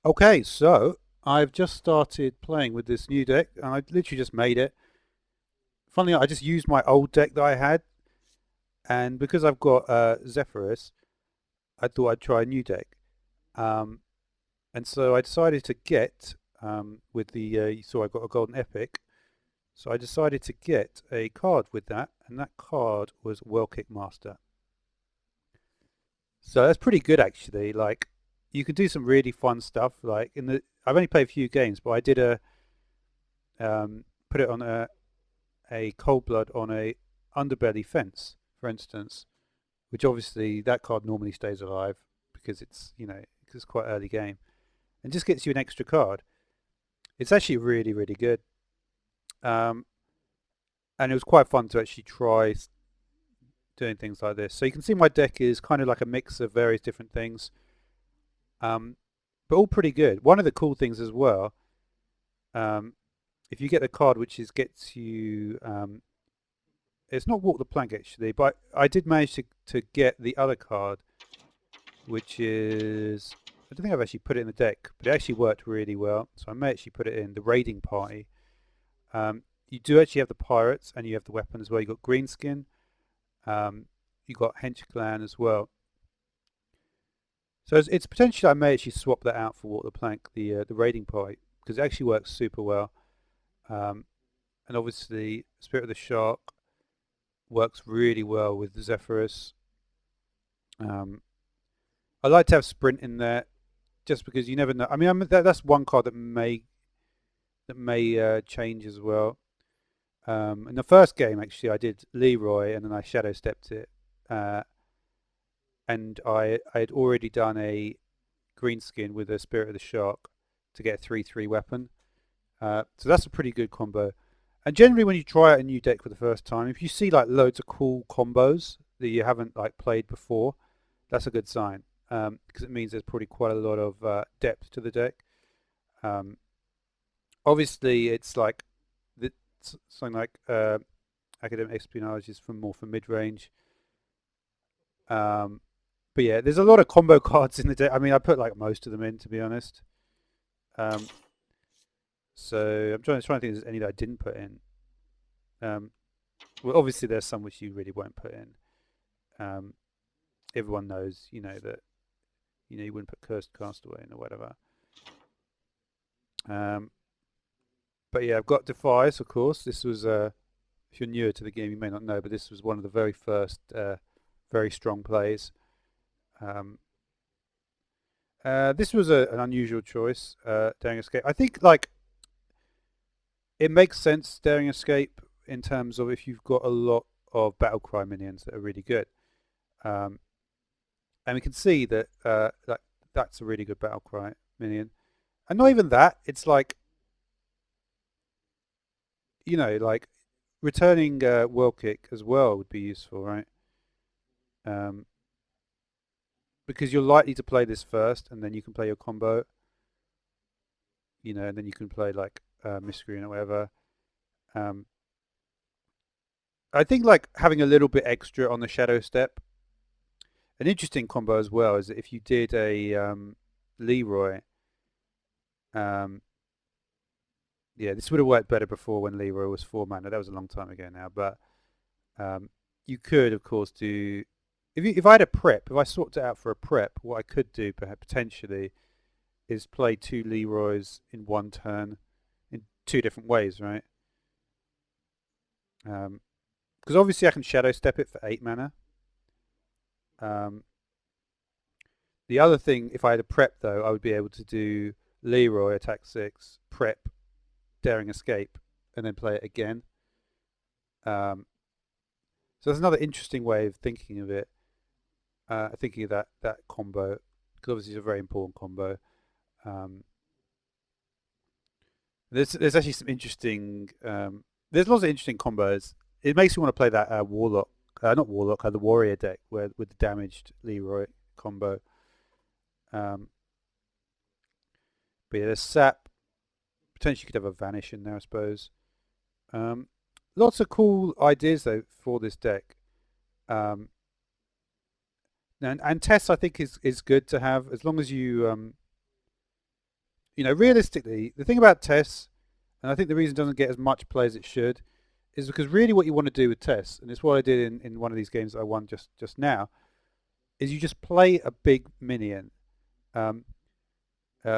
Okay, so I've just started playing with this new deck, and I literally just made it. Funnily, I just used my old deck that I had, and because I've got Zephyrus, I thought I'd try a new deck. Um, and so I decided to get with the you saw I got a golden epic, so I decided to get a card with that, and that card was Well Kick Master. So that's pretty good actually. Like you can do some really fun stuff. Like I've only played a few games, but I did a put it on a cold blood on a underbelly fence, for instance, which obviously that card normally stays alive because because it's quite early game and just gets you an extra card. It's actually really really good, um, and it was quite fun to actually try doing things like this. So you can see my deck is kind of like a mix of various different things, um, but all pretty good. One of the cool things as well, um, if you get the card which is gets you it's not walk the plank actually, but I did manage to get the other card, which is I don't think I've actually put it in the deck, but it actually worked really well. So I may actually put it in the raiding party. You do actually have the pirates and you have the weapon as well. You got greenskin, you got hench clan as well. So it's potentially I may actually swap that out for walk the plank, the raiding party, because it actually works super well. Um, and obviously Spirit of the Shark works really well with the Zephyrus. Um, I like to have sprint in there just because you never know. I mean, that's one card that may change as well. In the first game, actually, I did Leroy and then I shadow stepped it, uh, and I had already done a green skin with a Spirit of the Shark to get a 3/3 weapon. So that's a pretty good combo. And generally, when you try out a new deck for the first time, if you see like loads of cool combos that you haven't like played before, that's a good sign because it means there's probably quite a lot of depth to the deck. Um, Obviously, it's like something like academic espionage is more for mid range. Um, but yeah, there's a lot of combo cards in the deck. I mean, I put like most of them in to be honest. Um, so I'm trying to think if there's any that I didn't put in. Um, well, obviously there's some which you really won't put in. Um, Everyone knows, that you wouldn't put Cursed Castaway in or whatever. Um, but yeah, I've got Defies, of course. This was if you're newer to the game, you may not know, but this was one of the very first very strong plays. Um, this was an unusual choice, Daring Escape. I think like it makes sense, Daring Escape, in terms of if you've got a lot of Battlecry minions that are really good. Um, and we can see that that's a really good Battlecry minion. And not even that, it's like, like returning World Kick as well would be useful, right? Um, because you're likely to play this first, and then you can play your combo, and then you can play like Miscreant or whatever. Um, I think like having a little bit extra on the Shadow Step. An interesting combo as well is that if you did a Leroy, um, yeah, this would have worked better before when Leroy was 4 mana. That was a long time ago now, but you could, of course, do if I had a prep, if I swapped it out for a prep, what I could do perhaps potentially is play two Leroys in one turn in two different ways, right? Because obviously I can Shadow Step it for 8 mana. Um, the other thing, if I had a prep though, I would be able to do Leroy attack 6, prep, Daring Escape, and then play it again. Um, so there's another interesting way of thinking of it. Thinking of that combo, because obviously it's a very important combo. Um, there's actually some interesting. There's lots of interesting combos. It makes me want to play that Warlock, not Warlock, the Warrior deck where with the damaged Leroy combo. Um, but yeah, there's Sap. Potentially you could have a Vanish in there, I suppose. Um, Lots of cool ideas though for this deck. Um, and Tess I think is good to have as long as you realistically, the thing about tests, and I think the reason it doesn't get as much play as it should, is because really what you want to do with tests, and it's what I did in one of these games that I won just now, is you just play a big minion. Um,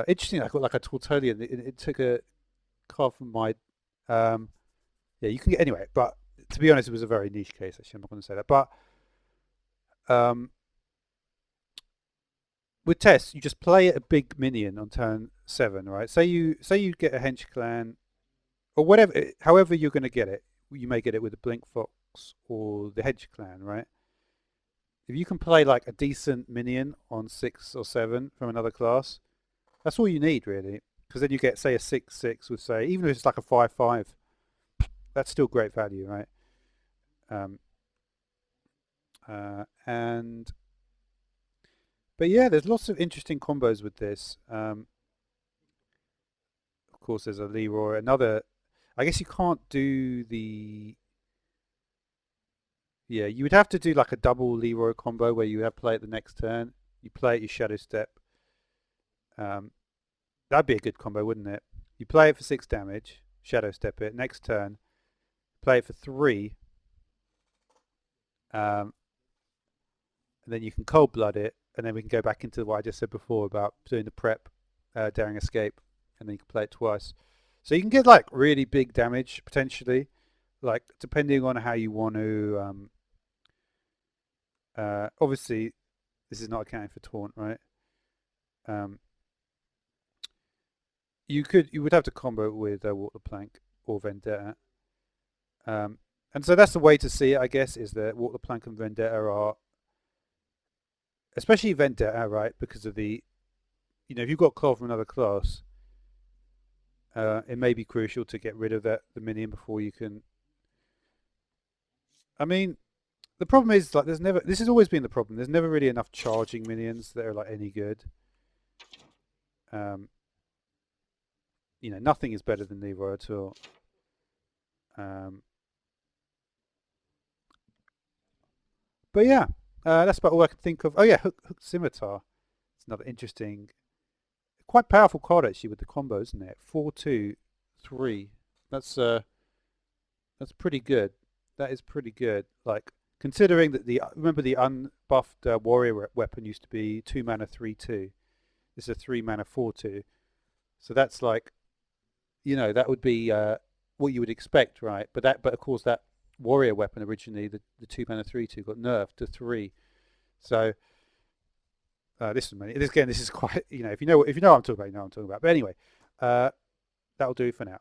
Interesting, I got like a Tortolian. It took a card from my. Um, yeah, you can get anyway. But to be honest, it was a very niche case. Actually, I'm not going to say that. But um, with tests, you just play a big minion on turn 7, right? Say you get a hench clan or whatever, however you're going to get it. You may get it with the Blink Fox or the Hedge clan, right? If you can play like a decent minion on 6 or 7 from another class, that's all you need really. Because then you get say a 6/6 with say even if it's like a 5/5, that's still great value, right? Um, and but yeah, there's lots of interesting combos with this. Of course, there's a Leroy. Another, I guess you can't do the. Yeah, you would have to do like a double Leroy combo where you have play it the next turn. You play it, you Shadow Step. Um, that'd be a good combo, wouldn't it? You play it for 6 damage, Shadow Step it. Next turn, play it for 3, um, and then you can Cold Blood it, and then we can go back into what I just said before about doing the prep, Daring Escape, and then you can play it twice. So you can get like really big damage potentially, like depending on how you want to. Obviously, this is not accounting for taunt, right? Um, you would have to combo it with Water Plank or Vendetta, um, and so that's the way to see it, I guess, is that Water Plank and Vendetta are, especially Vendetta, right? Because of the, if you've got Claw from another class, it may be crucial to get rid of the minion before you can. I mean, the problem is like there's never. This has always been the problem. There's never really enough charging minions that are like any good. Um, nothing is better than Leroy at all. Um, but yeah, that's about all I can think of. Oh yeah, Hook Scimitar. It's another interesting, quite powerful card actually with the combo, isn't it? 4/2/3. That's that's pretty good. That is pretty good. Like considering that remember the unbuffed warrior weapon used to be 2 mana 3/2. This is a 3 mana 4/2. So that's like, that would be what you would expect, right? But of course that warrior weapon originally, the 2 mana 3/2 got nerfed to 3. So this is quite, if you know what I'm talking about, you know what I'm talking about. But anyway, that'll do for now.